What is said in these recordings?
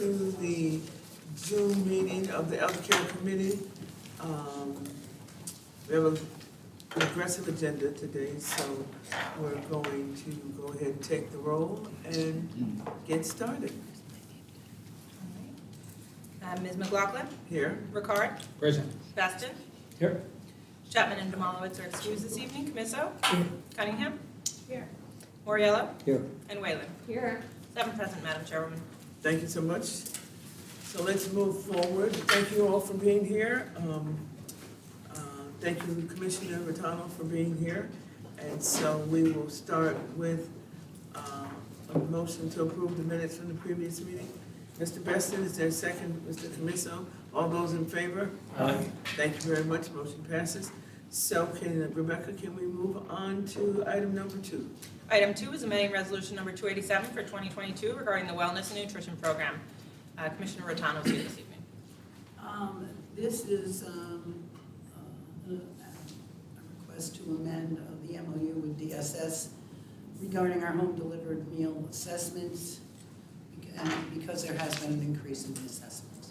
to the June meeting of the Elder Care Committee. We have an aggressive agenda today, so we're going to go ahead and take the roll and get started. Ms. McLaughlin, Here, Ricard, Present. Baston, Here. Chapman and Demolowitz are excused this evening. Camisso, Cunningham, Here. Moriello, Here. and Whalen. Here. 7 present, Madam Chairwoman. thank you so much. So let's move forward. Thank you all for being here. Thank you, Commissioner Rattano, for being here. And so we will start with a motion to approve the minutes from the previous meeting. Mr. Beston, is there a second? Mr. Camisso, all those in favor? Aye. Thank you very much, motion passes. So Rebecca, can we move on to item number 2? Item 2 is amending resolution number 287 for 2022 regarding the Wellness and Nutrition Program. Commissioner Rattano is here this evening. This is a request to amend the MOU with DSS regarding our home delivered meal assessments, and because there has been an increase in the assessments.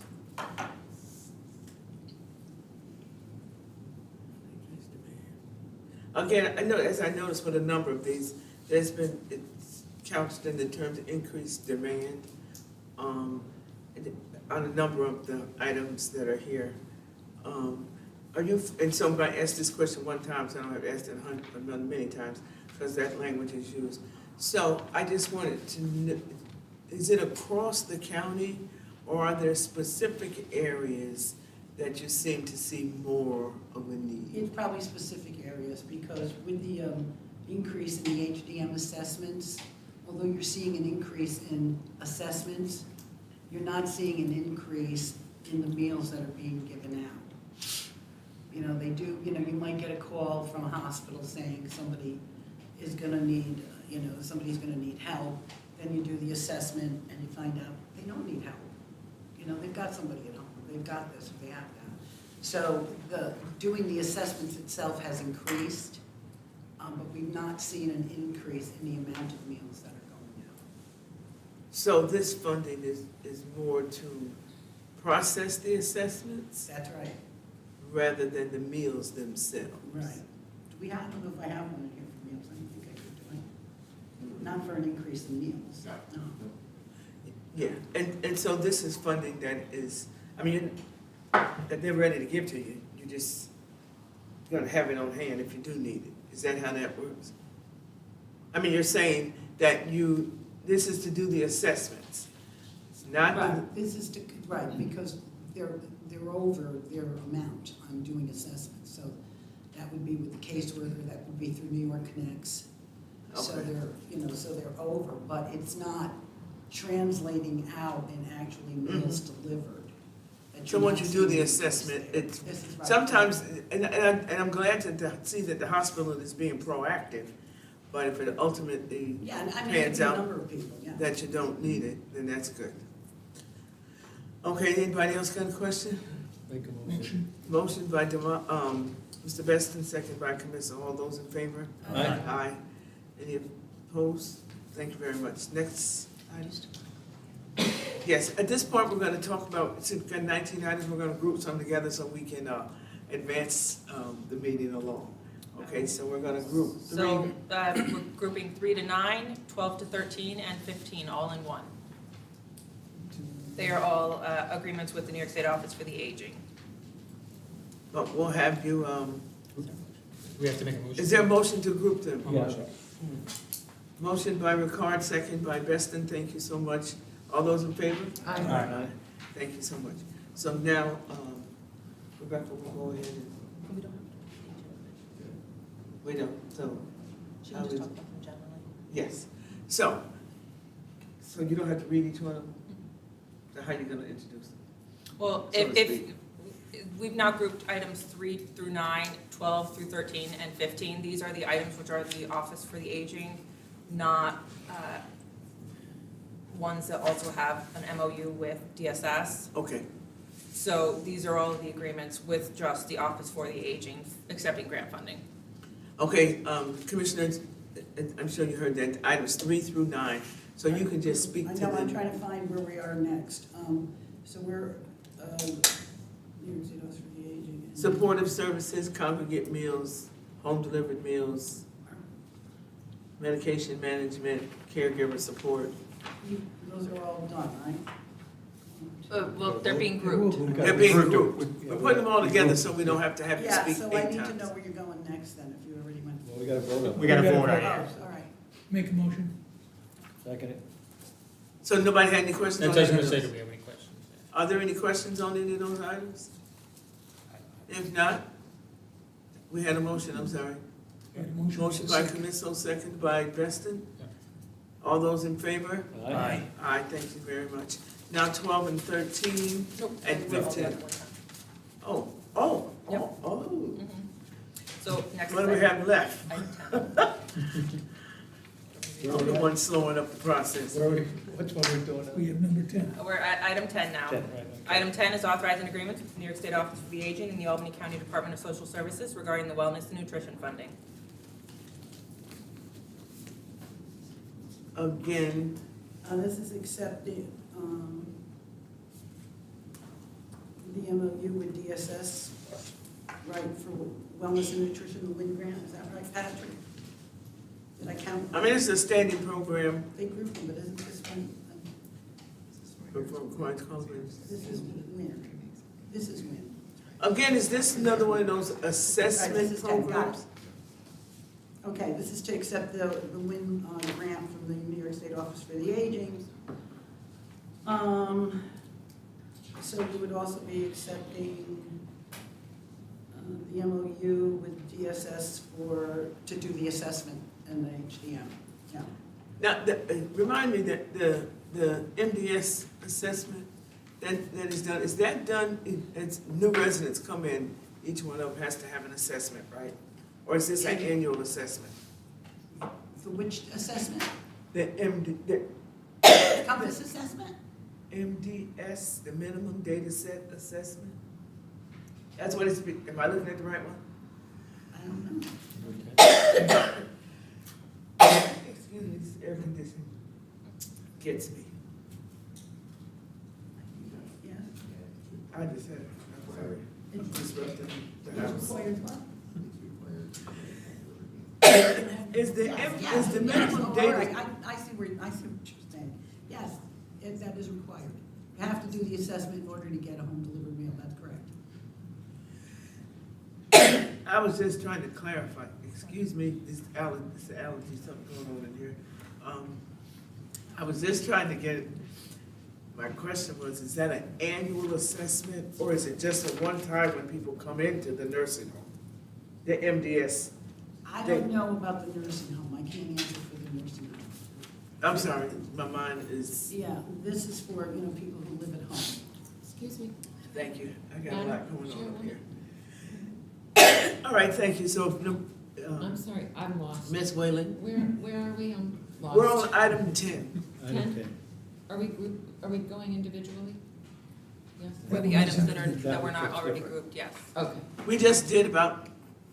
Again, I know, as I noticed with a number of these, there's been, it's couched in the terms of increased demand on a number of the items that are here. Are you, and so I'm going to ask this question one time, so I don't have to ask it many times, because that language is used. So I just wanted to know, is it across the county, or are there specific areas that you seem to see more of a need? It's probably specific areas, because with the increase in the HDM assessments, although you're seeing an increase in assessments, you're not seeing an increase in the meals that are being given out. You know, they do, you know, you might get a call from a hospital saying somebody is gonna need, somebody's gonna need help. Then you do the assessment and you find out they don't need help. You know, they've got somebody at home, they've got this, they have that. So doing the assessments itself has increased, but we've not seen an increase in the amount of meals that are going out. So this funding is more to process the assessments That's right. rather than the meals themselves? Right. Do we have, I don't know if I have one in here for meals, I don't think I could do it. Not for an increase in meals, no. Yeah, and so this is funding that is, I mean, that they're ready to give to you. You just gonna have it on hand if you do need it. Is that how that works? I mean, you're saying that this is to do the assessments. It's not the, Right, this is to, right, because they're over their amount on doing assessments, so that would be with the caseworker, that would be through New York Connects. So Okay. they're over, but it's not translating out in actually meals delivered. that so you're once not you do the seeing assessment, there. it's, This is right. sometimes, and I'm glad to see that the hospital is being proactive, but if it ultimately Yeah, and I mean, pans it's a out number of people, yeah. that you don't need it, then that's good. Okay, anybody else got a question? Make a motion. Motion by Mr. Beston, second by Commissioner. All those in favor? Aye. Aye. Any opposed? Thank you very much. Next item. Yes, at this point, we're gonna talk about, since we've got 19 items, we're gonna group some together so we can advance the meeting along. Okay, so we're gonna group three. So we're grouping 3 to 9, 12 to 13, and 15 all in one. They are all agreements with the New York State Office for the Aging. But we'll have you, We have to make a motion. is there a motion to group them? Yeah. Motion by Ricard, second by Beston. Thank you so much. All those in favor? Aye. Thank you so much. So now, Rebecca, we'll go ahead and, We don't have we don't, so, She can just talk about them generally. yes. So you don't have to read each one of them? So how are you gonna introduce them? Well, So to if we've now grouped items 3 through 9, 12 through 13, and 15. These are the items which are the Office for the Aging, not ones that also have an MOU with DSS. Okay, So these are all of the agreements with just the Office for the Aging, accepting grant funding. okay, Commissioners, I'm sure you heard that, items 3 through 9. So you can just speak I to know, I'm them. trying to find where we are next. So we're, New York State Office for the Aging. and- Supportive services, congregate meals, home delivered meals, medication management, caregiver support. Those are all done, right? Well, they're being grouped. They're being grouped. We're putting them all together so we don't have to have you Yeah, speak so I 8 need to times. know where you're going next then, if you already went. Well, we gotta vote on it. We gotta vote on Oh, it. all right. Make a motion. Second it. So nobody had any questions on That's what I any was of gonna say, those? do we have any questions? Are there any questions on any of those items? If not, we had a motion, I'm sorry. Motion by Canisso, second by Preston. Yeah. All those in favor? Aye. Aye, thank you very much. Now 12 and 13 Nope. and we're all 15. done at one time. Oh. Yep. Oh. Mhm. So next is What do we have left? item 10. I'm the one slowing up the process. Which one we doing now? We have number 10. We're at item 10 now. 10, right, okay. Item 10 is authorizing agreements with the New York State Office for the Aging and the Albany County Department of Social Services regarding the wellness and nutrition funding. Again, This is accepting, the MOU with DSS, right, for wellness and nutrition, the WIN grant, is that right, Patrick? Did I count? I mean, it's a standing program They grouped them, but isn't this one, from Queens College. this is WIN? This is WIN. Again, is this another one of those Right, this assessment is 10, got it. programs? Okay, this is to accept the WIN grant from the New York State Office for the Aging. So we would also be accepting the MOU with DSS to do the assessment and the HDM. Yeah. Now, remind me that the MDS assessment that is done, is that done, it's new residents come in, each one of them has to have an assessment, right? Or is this an annual assessment? For which assessment? The Compass assessment? MDS, the minimum data set assessment? That's what it's, am I looking at the right one? I don't know. Excuse me, this air conditioning gets me. Yeah. I just had, I'm sorry, I'm disrupting the house. Required what? Is the, Yes, is the yes, minimum oh, all right, data, I see what you're saying. Yes, that is required. You have to do the assessment in order to get a home delivered meal, that's correct. I was just trying to clarify, excuse me, it's allergy, something going on in here. I was just trying to get, my question was, is that an annual assessment, or is it just a one-time when people come into the nursing home? The MDS, I don't know about the nursing home, I can't answer for the nursing home. I'm sorry, my mind is, Yeah, this is for, people who live at home. Excuse me, thank you, I got a lot going on up here. Chairwoman? All right, thank you, so, I'm sorry, I'm lost. Ms. Whalen, Where are we? I'm lost. we're on item 10. Item 10. Are we going individually? Yes? For the items that were not already grouped, yes. Okay, We just did about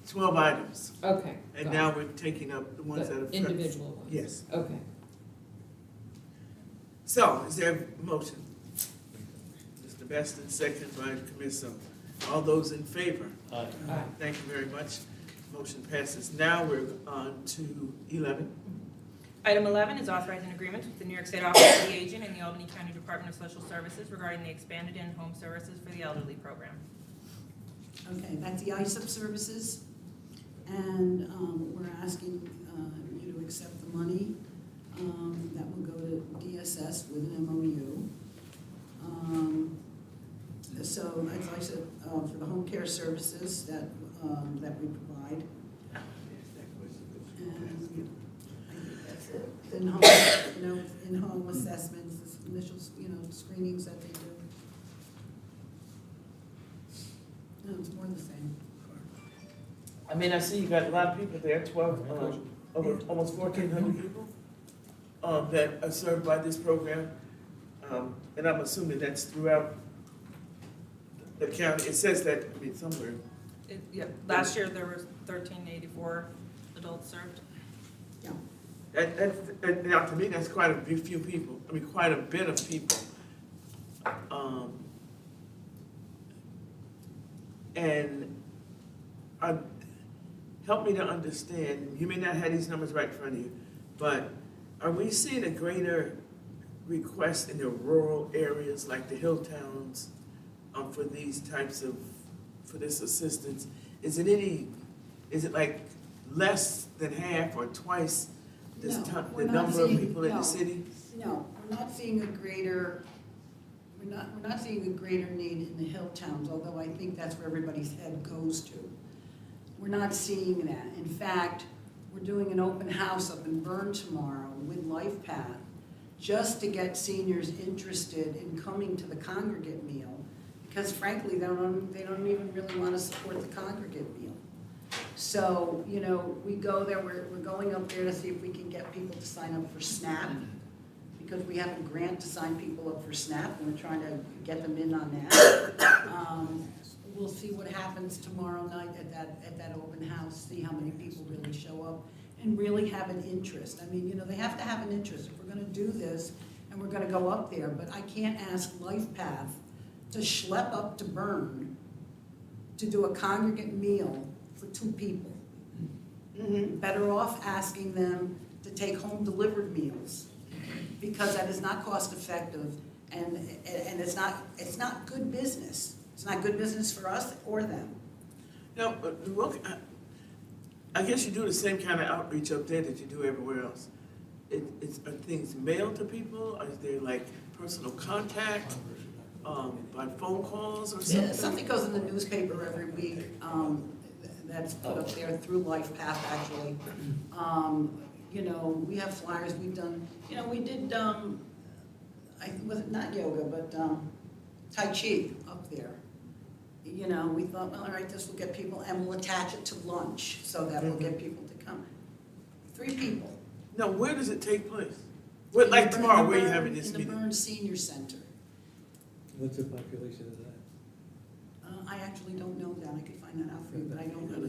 12 items, okay. and got now it. we're taking up the ones that are. The individual ones? Yes. Okay. So, is there a motion? Mr. Beston, second by Camiso. All those in favor? Aye. All right. Thank you very much. Motion passes. Now we're on to 11. Item 11 is authorizing agreement with the New York State Office for the Aging and the Albany County Department of Social Services regarding the expanded in-home services for the elderly program. Okay, that's the ISIP services, and we're asking you to accept the money that will go to DSS with an MOU. So, as I said, for the home care services that we provide, and I think that's it. In-home, in-home assessments, initial, screenings that they do. No, it's more the same. I mean, I see you got a lot of people there, 12, over almost 1,400 people that are served by this program. And I'm assuming that's throughout the county. It says that, I mean, somewhere. Last year there were 1,384 adults served. Yeah. Now, to me, that's quite a few people, I mean, quite a bit of people. And help me to understand, you may not have these numbers right in front of you, but are we seeing a greater request in the rural areas like the hill towns for these types of, for this assistance? Is it like less than half or twice No, the we're not number of seeing- people in no. the city? No, we're not seeing a greater, we're not seeing a greater need in the hill towns, although I think that's where everybody's head goes to. We're not seeing that. In fact, we're doing an open house up in Bern tomorrow with LifePath, just to get seniors interested in coming to the congregate meal, because frankly, they don't even really want to support the congregate meal. So, you know, we go there, we're going up there to see if we can get people to sign up for SNAP, because we have a grant to sign people up for SNAP, and we're trying to get them in on that. We'll see what happens tomorrow night at that open house, see how many people really show up, and really have an interest. I mean, you know, they have to have an interest. If we're gonna do this, and we're gonna go up there, but I can't ask LifePath to schlep up to Bern to do a congregate meal for 2 people. Mm-hmm. Better off asking them to take home delivered meals, because that is not cost effective, and it's not good business. It's not good business for us or them. No, but I guess you do the same kind of outreach up there that you do everywhere else. Are things mailed to people? Is there like personal contact, by phone calls or something? Yeah, something goes in the newspaper every week, that's put up there through LifePath, actually. You know, we have flyers, we've done, you know, we did, was it not yoga, but, Tai Chi up there. You know, we thought, well, all right, this will get people, and we'll attach it to lunch, so that will get people to come. 3 people. Now, where does it take place? Where, like tomorrow, where you having this In the meeting? Burns Senior Center. What's the population of that? I actually don't know that, I could find that out for you, but I don't really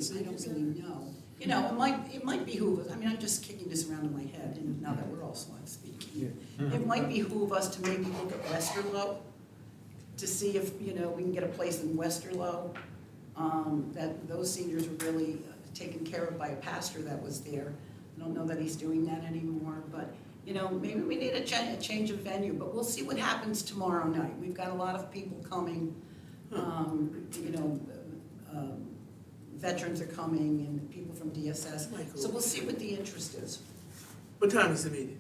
know. You know, it might behoove us, I mean, I'm just kicking this around in my head, and now that we're all smart speaking. It might behoove us to maybe look at Westerlo, to see if, you know, we can get a place in Westerlo, that those seniors were really taken care of by a pastor that was there. I don't know that he's doing that anymore, but, you know, maybe we need a change of venue, but we'll see what happens tomorrow night. We've got a lot of people coming, you know, veterans are coming and people from DSS, so we'll see what the interest is. What time is the meeting?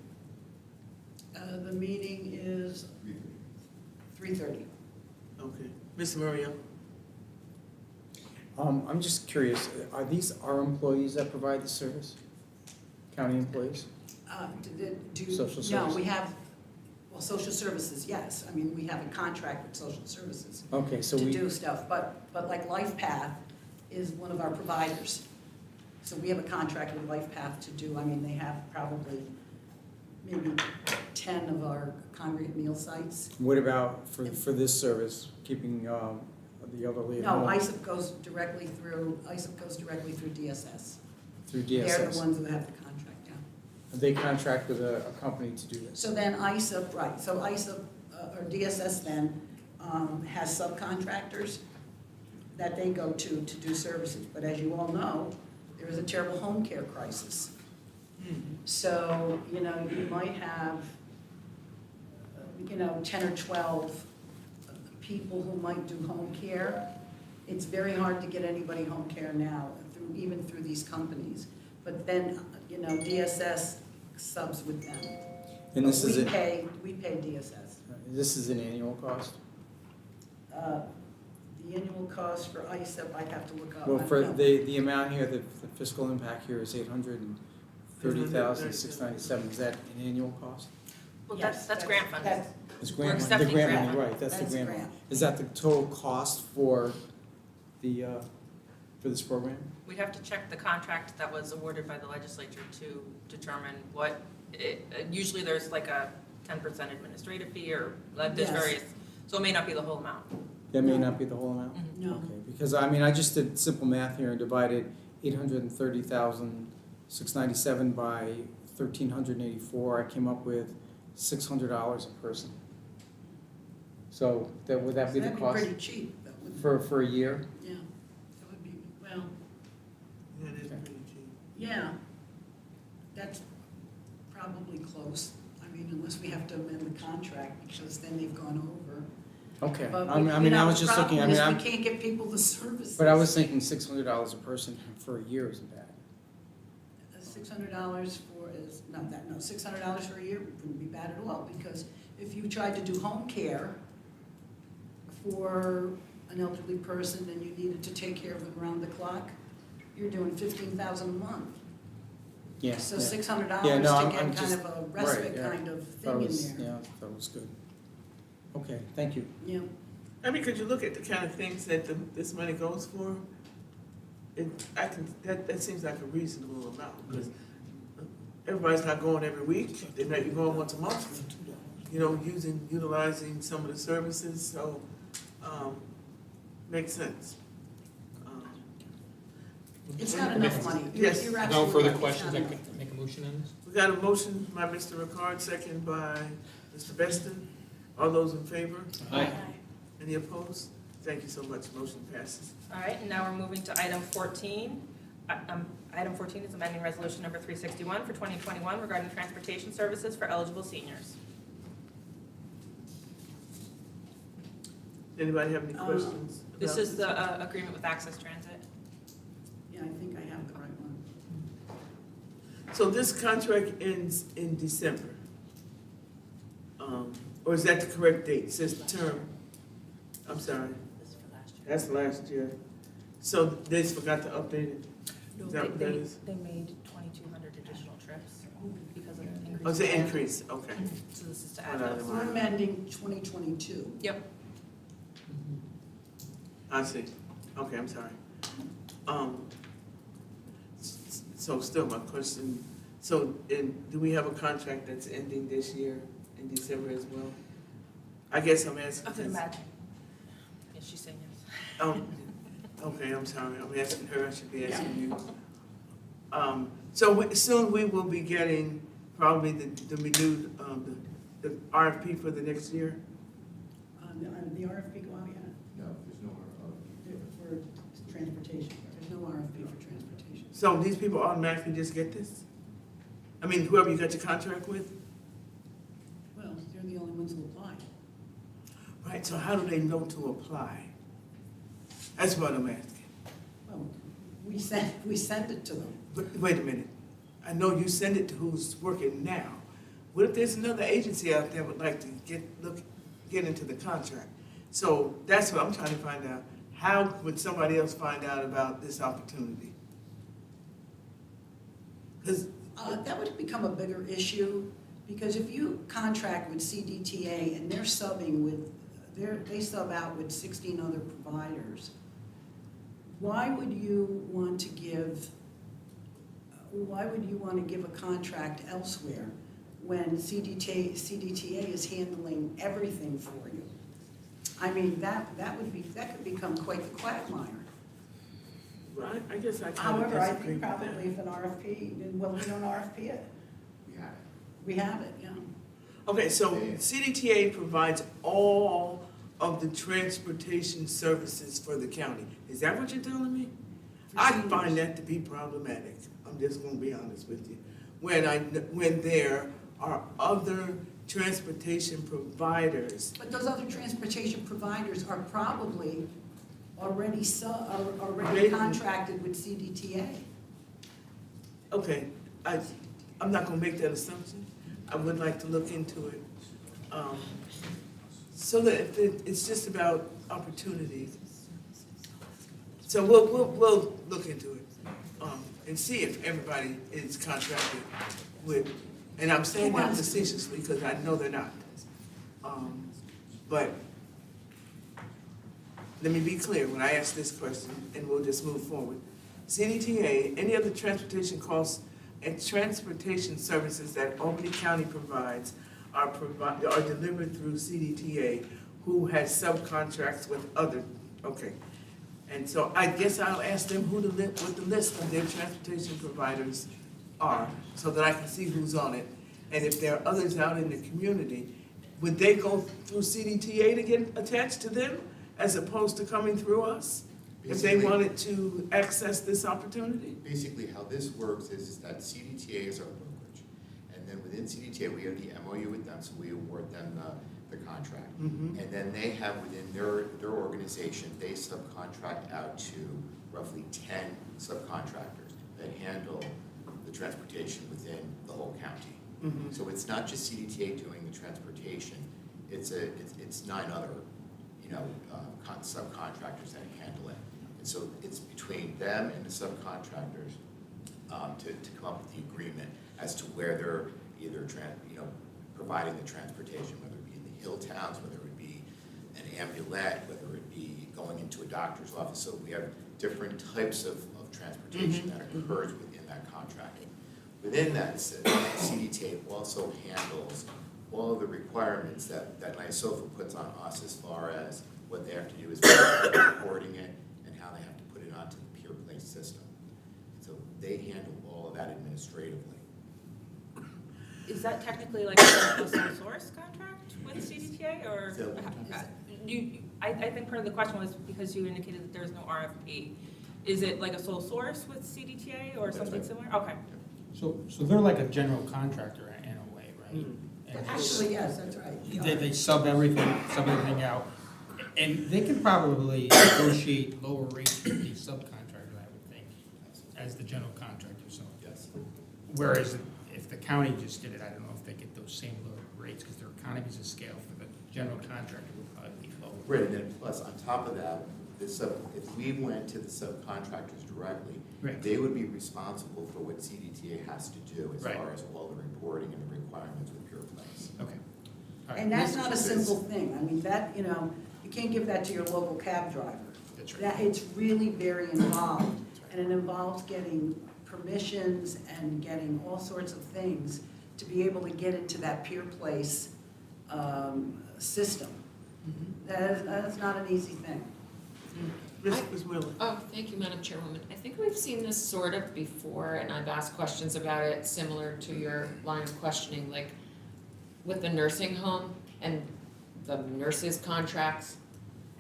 The meeting is 3:30. Okay. Mr. Muriel? I'm just curious, are these our employees that provide the service? County employees? Social No, services. we have, well, social services, yes. I mean, we have a contract with social services Okay, so to we, do stuff, but like LifePath is one of our providers. So we have a contract with LifePath to do, I mean, they have probably maybe 10 of our congregate meal sites. what about for this service, keeping the elderly at No, home ISIP goes directly through DSS. through They're the DSS? ones who have the contract, yeah. They contract with a company to do this? So then ISIP, right, so ISIP, or DSS then, has subcontractors that they go to do services. But as you all know, there is a terrible home care crisis. So, you know, you might have, 10 or 12 people who might do home care. It's very hard to get anybody home care now, even through these companies. But then, you know, DSS subs with them. And this But is we pay DSS. this is an annual cost? The annual cost for ISIP, I'd have to look up. Well, I don't for know. the amount here, the fiscal impact here is $830,697. Is that an annual cost? Well, Yes, that's grant funded. that's- It's We're grant money, the accepting grant grant money, money. right, that's the That's grant money. grant. Is that the total cost for this program? We'd have to check the contract that was awarded by the legislature to determine what, usually there's like a 10% administrative fee or there's Yes. various, so it may not be the whole amount. That may No. not be the whole amount? No. Okay, because I mean, I just did simple math here and divided 830,697 by $1,384, I came up with $600 a person. So would that be the That'd cost be pretty cheap, that would, for a year? yeah, that would be, well, Yeah, it is Okay. pretty cheap. yeah, that's probably close. I mean, unless we have to amend the contract, because then they've gone over. Okay, But I we- mean, you I know, was the just looking, I mean, problem is we can't get people the services. but I was thinking $600 a person for a year isn't bad. $600 for, is, not that, no, $600 for a year wouldn't be bad at all, because if you tried to do home care for an elderly person and you needed to take care of them around the clock, you're doing $15,000 a month. Yeah, So yeah. $600 Yeah, no, to I'm get kind just- of a respite yeah. kind of That thing in was, there. yeah, that was good. Okay, thank you. Yeah, I mean, could you look at the kind of things that this money goes for? That seems like a reasonable amount, because everybody's not going every week, they might be going once a month, you know, utilizing some of the services, so, makes sense. it's not enough money. You're- Yes. you're No absolutely further right. It's questions, not I enough. can make a motion on this? We got a motion by Mr. Ricard, second by Mr. Beston. All those in favor? Aye. Any opposed? Thank you so much, motion passes. All right, and now we're moving to item 14. Item 14 is amending resolution number 361 for 2021 regarding transportation services for eligible seniors. Anybody have any questions? This about is the agreement with Access Transit. Yeah, I think I have the right one. So this contract ends in December? Or is that the correct date? It says term, I'm sorry, that's last year. So they just forgot to update it? Is that what that is? They made 2,200 additional trips because of the increase. Oh, it's an increase, okay. So this is to Hold add on. those. We're amending 2022. Yep. I see, okay, I'm sorry. So still my question, so do we have a contract that's ending this year in December as well? I guess I'm asking. I could imagine. Yes, she's saying yes. Okay, I'm sorry, I'm asking her, I should be asking you. So soon we will be getting probably the renewed, the RFP for the next year? The RFP go out yet? No, there's no RFP. For transportation, there's no RFP for transportation. So these people automatically just get this? I mean, whoever you got your contract with? Well, they're the only ones who apply. Right, so how do they know to apply? That's what I'm asking. Well, we send it to them. But wait a minute, I know you send it to who's working now. What if there's another agency out there would like to get into the contract? So that's what I'm trying to find out. How would somebody else find out about this opportunity? Because That would become a bigger issue, because if you contract with CDTA and they're subbing with, they sub out with 16 other providers, why would you want to give a contract elsewhere when CDTA is handling everything for you? I mean, that could become quite the quagmire. I guess I kind of However, I disagree with think that. probably if an RFP, well, we don't RFP it. We have it. We have it, yeah. Okay, so CDTA provides all of the transportation services for the county. Is that what you're telling me? For I seniors. find that to be problematic. I'm just gonna be honest with you. When there are other transportation providers. But those other transportation providers are probably already Maybe. contracted with CDTA. Okay, I'm not gonna make that assumption. I would like to look into it. So that if it's just about opportunity. So we'll look into it, and see if everybody is contracted with, and I'm saying that facetiously because I know they're not. But let me be clear when I ask this question, and we'll just move forward. CDTA, any other transportation costs and transportation services that Albany County provides are delivered through CDTA, who has subcontracts with other, okay. And so I guess I'll ask them what the list of their transportation providers are, so that I can see who's on it. And if there are others out in the community, would they go through CDTA to get attached to them as opposed to coming through us? If they Basically- wanted to access this opportunity? Basically, how this works is that CDTA is our brokerage. And then within CDTA, we have the MOU with them, so we award them the contract. Mhm. And then they have within their organization, they subcontract out to roughly 10 subcontractors that handle the transportation within the whole county. Mhm. So it's not just CDTA doing the transportation, it's 9 other, subcontractors that handle it. And so it's between them and the subcontractors to come up with the agreement as to where they're either providing the transportation, whether it be in the hill towns, whether it be an ambulette, whether it be going into a doctor's office. So we have different types of transportation that occurs within that contract. Within that, CDTA also handles all of the requirements that NYSOFA puts on us as far as what they have to do is reporting it and how they have to put it onto the Pure Place system. So they handle all of that administratively. Is that technically like a sole source contract with CDTA, or? So- I think part of the question was because you indicated that there's no RFP. Is it like a sole source with CDTA or That's something right. similar? Okay. So they're like a general contractor in a way, right? Mm. And Actually, yes, that's right. They sub everything out, and they can probably negotiate lower rates with the subcontractor, I would think, as the general contractor, so. Yes. Whereas if the county just did it, I don't know if they get those same low rates, because their economies of scale for the general contractor would probably be lower. Right, and then plus on top of that, if we went to the subcontractors directly, Right. they would be responsible for what CDTA has to do as Right. far as all the reporting and the requirements with Pure Place. Okay. All right. And that's not a simple thing. I mean, that, you can't give that to your local cab driver. That's right. That, it's really very involved, and it involves getting permissions and getting all sorts of things to be able to get into that Pure Place system. That's not an easy thing. Ms. Wheeler? Oh, thank you, Madam Chairwoman. I think we've seen this sort of before, and I've asked questions about it similar to your line of questioning, like with the nursing home and the nurses' contracts.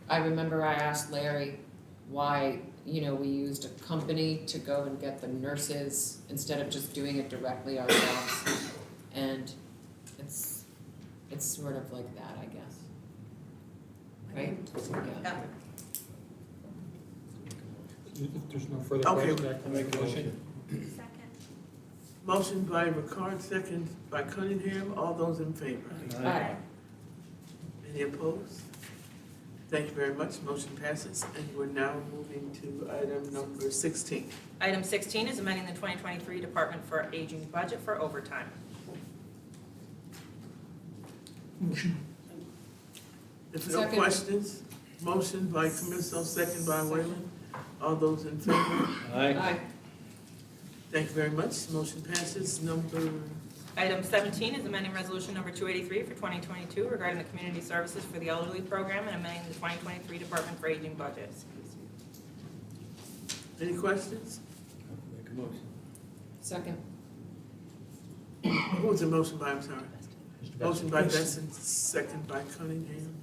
I remember I asked Larry why, we used a company to go and get the nurses instead of just doing it directly ourselves. And it's sort of like that, I guess. Right? Yeah. If there's no further Okay. questions, I can make a motion. Motion by Ricard, second by Cunningham. All those in favor? Aye. Any opposed? Thank you very much. Motion passes. And we're now moving to item number 16. Item 16 is amending the 2023 Department for Aging budget for overtime. If no Second. questions, motion by Commissioner, second by Whalen. All those in favor? Aye. Thank you very much. Motion passes. Number, Item 17 is amending resolution number 283 for 2022 regarding the community services for the elderly program and amending the 2023 Department for Aging budget. any questions? Make a motion. Second. Who was the motion by, I'm sorry? Mr. Motion by Benson. Benson, second by Cunningham.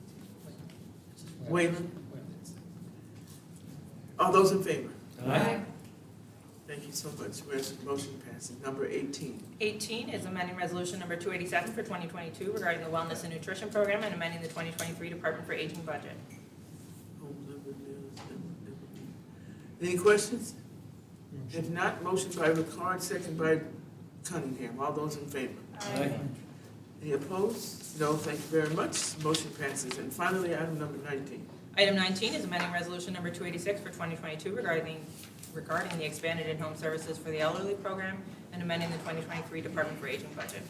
Whalen? All those in favor? Thank you so much. Motion passes. Number 18. 18 is amending resolution number 287 for 2022 regarding the wellness and nutrition program and amending the 2023 Department for Aging budget. Any questions? If not, motion by Ricard, second by Cunningham. All those in favor? Aye. Any opposed? No, thank you very much. Motion passes. And finally, item number 19. Item 19 is amending resolution number 286 for 2022 regarding the expanded in-home services for the elderly program and amending the 2023 Department for Aging budget.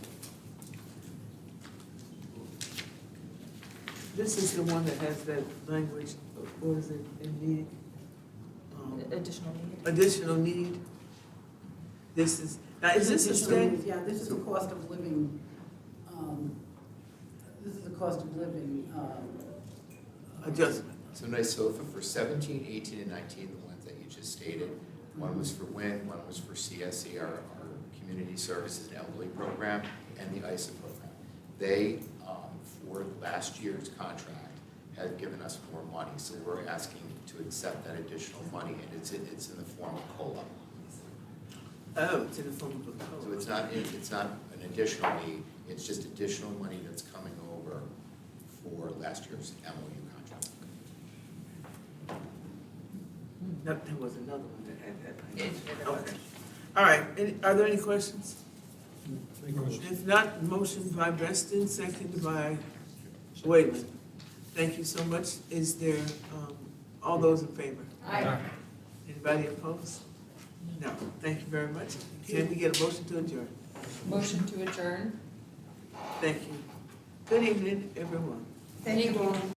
This is the one that has that language, what is it, in need? Additional need. Additional need. This is, now, is this a state? Yeah, this is the cost of living, this is the cost of living, Adjustment. So NYSOFA for 17, 18, and 19, the ones that you just stated, one was for WIN, one was for CSE, our Community Services and Elderly Program and the ISA program. They, for last year's contract, had given us more money, so we're asking to accept that additional money, and it's in the form of COLA. Oh, it's in the form of a So code. it's not an additional need, it's just additional money that's coming over for last year's MOU contract. No, there was another one that had that. It- Okay. All right, are there any questions? Make a motion. If not, motion by Beston, second by Wayland. Thank you so much. Is there, all those in favor? Aye. Anybody opposed? No, thank you very much. Can we get a motion to adjourn? Motion to adjourn? Thank you. Good evening, everyone. Thank you.